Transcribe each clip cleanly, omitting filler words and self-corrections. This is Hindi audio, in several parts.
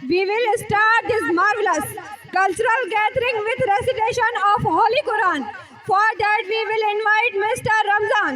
We will start this marvelous cultural gathering with recitation of Holy Quran. For that we will invite Mr. Ramzan.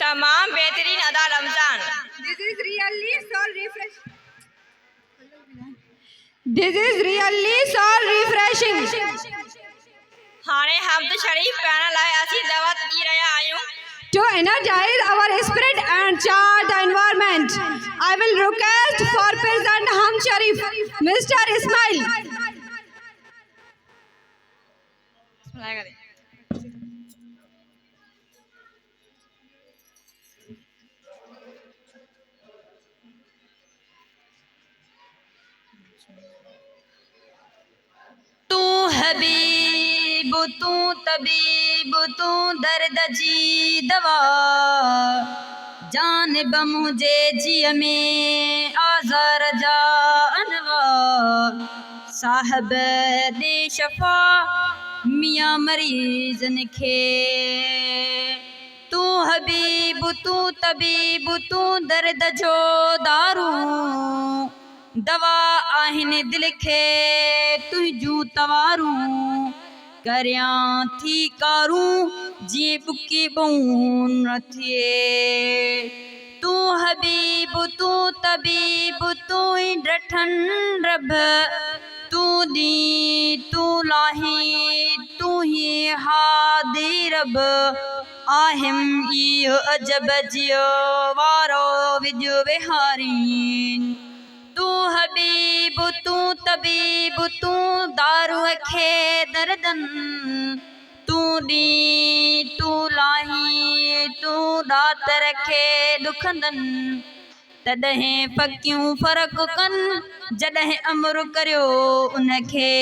तमाम बेहतरीन अदा Ramzan. This is really soul refreshing. हाणे हमद शरीफ पहना लाए असी दावत दी रहा आयूं To energize our spirit and charge the environment, I will request for President Ham Sharif, Mr. Ismail. तू हबीब तू तबीब तू दर्द जी दवा जानब मुझे जिय में आज़ार जानवा साहब दे शफा मियाँ मरीजन खे तू हबीब तू तबीब तू दर्द जो दारू दवा आहिन दिल खे तुझू तवारू करियां थी कारूं जी बुकी बून थिए तू हबीब तू तबीब तू डठन रब तू दी तू लाही तू ही हादी रब आहिम इहो अजब जियो वारो विजो विहारीन तू हबीब तू तबीब तू दारू खे दर्दन तू दी तू लाही तू दात रखे दुखंदन तॾहिं फ़क़ियूं फ़र्क़ कन जॾहिं अमर करियो उनखे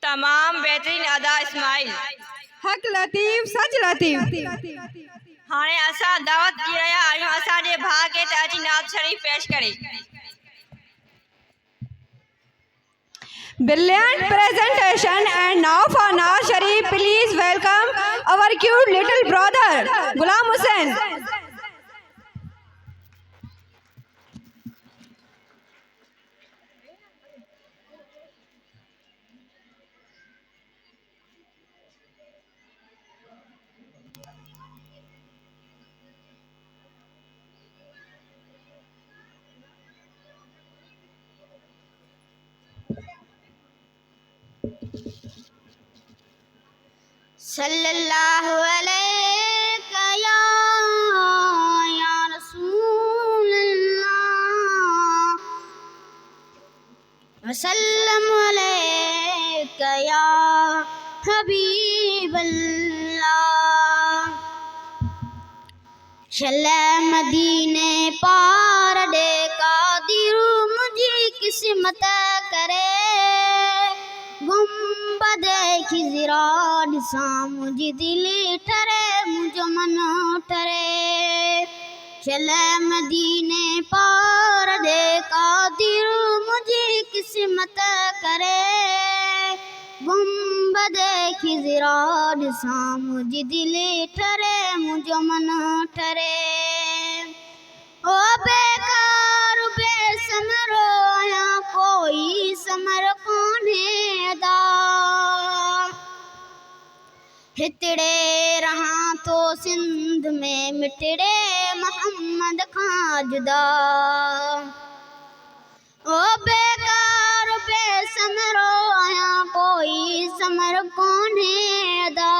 तमाम बेहतरीन अदा इस्माइल। हक लतीफ सच लतीफ। हाणे असां दावत दी रहा आहियूं असांजे भाउ खे त अची नात शरीफ पेश करे। Brilliant presentation, and now for Naat Sharif, please welcome our cute little brother Ghulam Hussain. सल्लल्लाहु अलैका या रसूल अल्लाह वसल्लम अलैका या हबीब अल्लाह चले मदीने पार दे कादिर मुझी किस्मत करे गुंबद खिजरा सा मुझे दिल ठरे मुझो मन ठरे चले मदीने पार दे कादिर मुझे किस्मत करे गुंबद खिजरा ॾिसां मुंहिंजी दिलि ठरे मुंहिंजो मन ठरे ओ बेकार बेसमरो आहियां कोई समर कोन्हे अदा हितड़े रहां तो सिंध में मिटड़े मोहम्मद खां जुदा ओ बेकार बेसमरो आहियां कोई समर कोन्हे अदा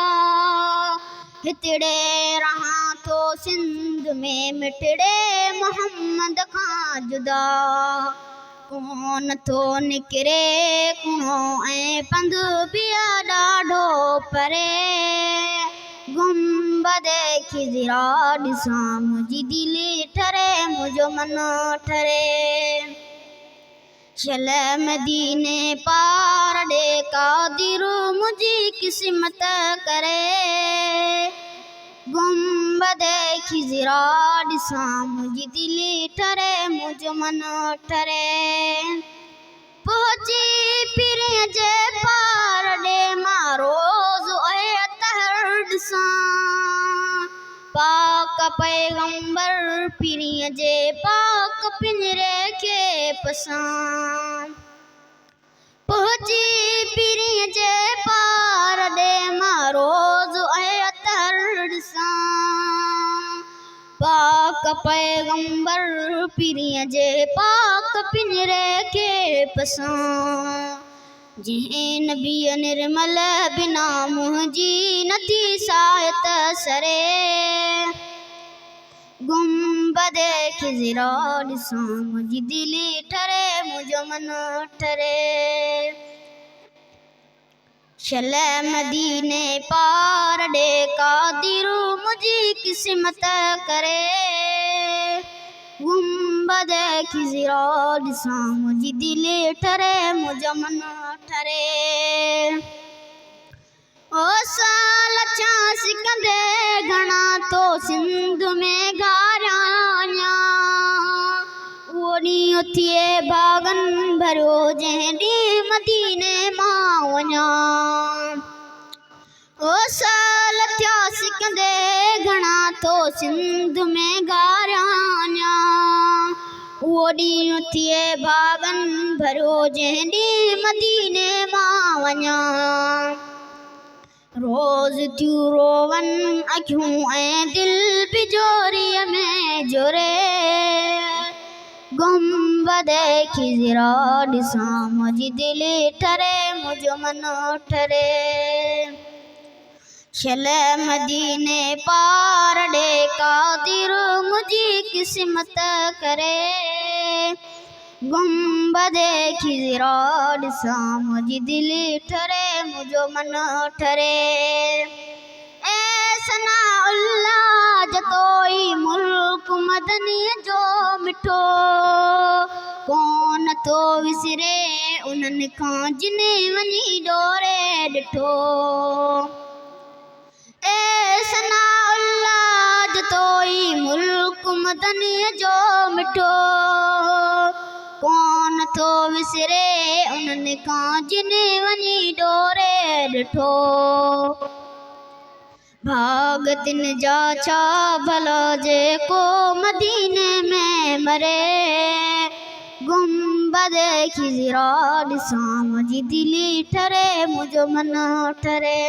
हितड़े रहां तो सिंध में मिटड़े मोहम्मद खां जुदा कोन थो निकिरे कुणो ऐं पंधु पिया ॾाढो परे गुंबद खिजरा ॾिसां मुंहिंजी दिलि ठरे मुंहिंजो मन ठरे चल मदीने पार ॾे कादिर मुंहिंजी किस्मत करे गुंबद खिजरा ॾिसां मुंहिंजी दिलि ठरे मुंहिंजो मन ठरे पहुची पीरीअ जे पार ॾे मां रोज़ अतहर ॾिसां पाक पैगंबर पीरीअ जे पाक पिंजरे खे पसां पहुची पीरीअ जे पार ॾे मां रोज़ अतहर ॾिसां पाक पैगंबर पीरीअ जे पाक पिंजरे खे पसां जंहिं नबीअ निर्मल बिना मुंहिंजी नथी सायत सरे गुंबद खिजरा ॾिसां मुंहिंजी दिलि ठरे मुंहिंजो मन ठरे चल मदीने पार ॾे कादिर मुंहिंजी किस्मत करे गुंबद खिजरा ॾिसां मुंहिंजी दिलि ठरे मुंहिंजो मन ठरे ओ साल छा सिकंदे घणा तो सिंध में घारियां उहो ॾींहुं थिए भागन भरियो जंहिं ॾींहुं मदीने मां वञां ओ साल थिया सिकंदे घणा तो सिंध में घारियां उहो ॾींहुं थिए भागन भरियो जंहिं ॾींहुं मदीने मां वञां रोज़ थियूं रोवन अखियूं ऐं दिलि बिजोरीअ में जोरे गुंबद खिजरा ॾिसां मुंहिंजी दिलि ठरे मुंहिंजो मन ठरे चल मदीने पार ॾे कादिर मुंहिंजी किस्मत करे गुंबद खिजरा ॾिसां मुंहिंजी दिलि ठरे मुंहिंजो मन ठरे ए सनाउल्लाह जतोई मुल्क मदनीअ जो मिठो कोन थो विसरे उन्हनि खां जिन वञी ॾोरे ॾिठो ए सनाउल्लाह जतोई मुल्क मदनीअ जो मिठो कोन थो विसरे उन्हनि खां जिन वञी ॾोरे ॾिठो भाग तिन जा छा भला जेको मदीने में मरे गुंबद खिजरा ॾिसां मुंहिंजी दिलि ठरे मुंहिंजो मन ठरे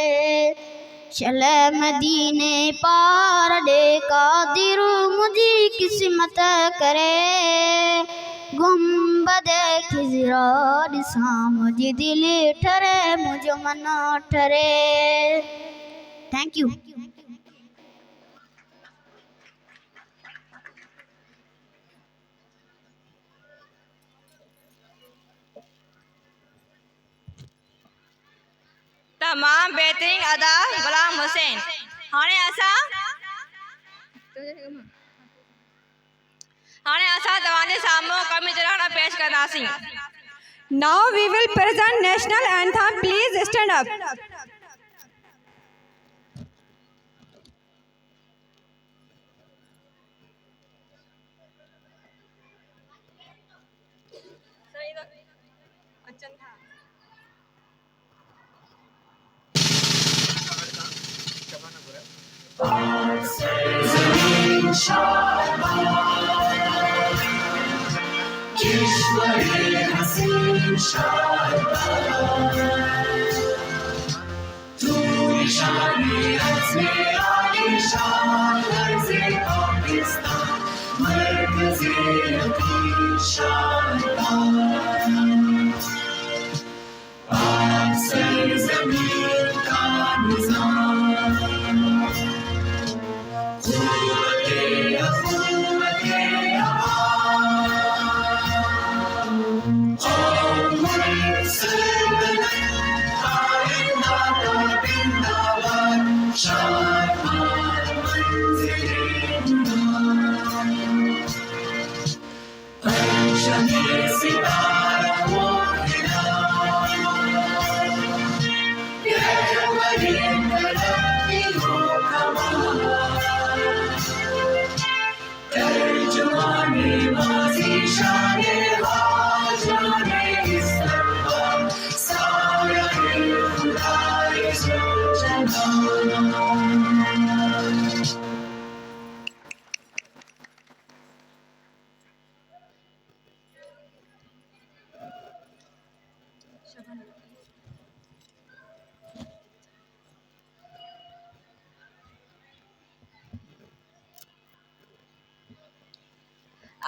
चल मदीने पार ॾे कादिर मुंहिंजी किस्मत करे गुंबद खिजरा ॾिसां मुंहिंजी दिलि ठरे मुंहिंजो मन ठरे थैंक यू तमाम बेहतरीन अदा गुलाम हुसैन हाणे असां तव्हांजे साम्हूं कमी जराना पेश कंदासीं Now we will present national anthem. Please stand up.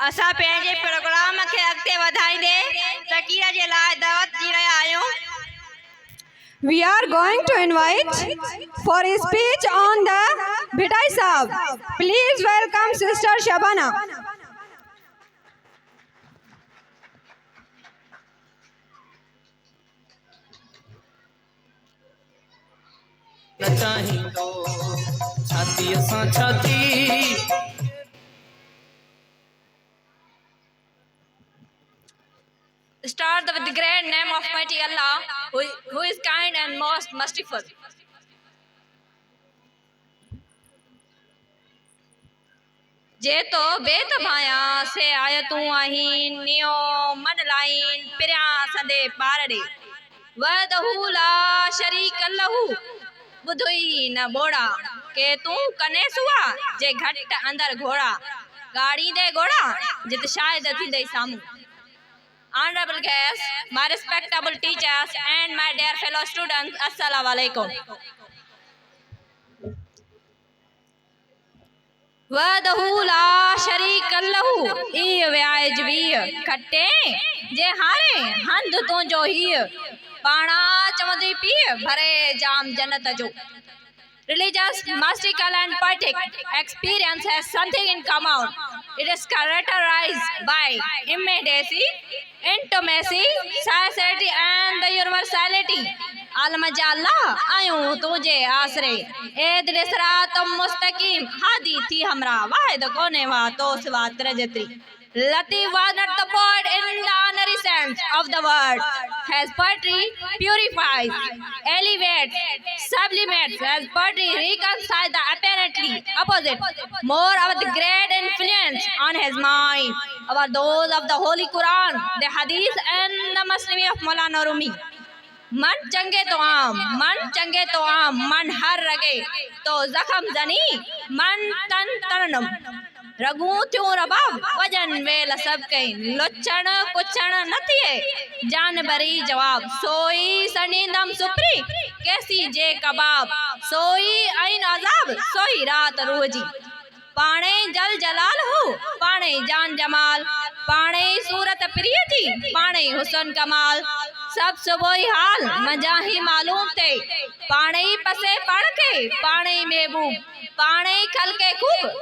असां पंहिंजे प्रोग्राम खे अॻिते वधाईंदे तकीर जे लाइ दावत ॾेई रहिया आहियूं। We are going to invite for a speech on the Bhidai Sahab. Please welcome Sister Shabana. न चाहींदो छाती सां छाती Start with the great name of mighty Allah, who is kind and most merciful. जे तो बेत भाया से आयतूं आहिन नियो मन लाइन पिरिया संदे पारड़े वहदहू ला शरीक लहू बुधुई न बोड़ा के तू कने सुआ जे घट अंदर घोड़ा गाड़ी दे घोड़ा जित शायद थी दे सामू। Honorable guests, my respectable teachers and my dear fellow students, Assalamu alaikum. वदहू ला शरीक लहू ई व्याजवी खट्टे जे हारे हंध तो जो ही पाणा चमदी पी भरे जाम जन्नत जो। Religious, mystical and poetic experience has something in common. It is characterized by immediacy, intimacy, sincerity and the universality. अलमजाला आयूं तुझे आसरे ए दिल सरात मुस्तकीम हादी थी हमरा वाहिद कोने वा तो सिवा तरजत्री Latif was not the poet in the honorary sense of the word. His poetry purifies, elevates, sublimates. His poetry reconciles the apparently opposite. More of the great influence on his mind over those of the Holy Quran, the Hadith and the Maslami of Maulana Rumi. मन चंगे तो आम मन हर रगे तो जख्म जनी मन तन तनम रगू त्यों रबाब वजन वेल सब कहीं लोचण कुचण न थिए जान भरी जवाब सोई सनींदम सुपरी कैसी जे कबाब सोई ऐन अजाब सोई रात रोजी पाणे जल जलाल हो पाणे जान जमाल पाणे सूरत प्रिय जी पाणे हुसन कमाल सब सुबोई हाल मजा ही मालूम थे पाणे पसे पढ़ के पाणे महबूब पाणे खल के खूब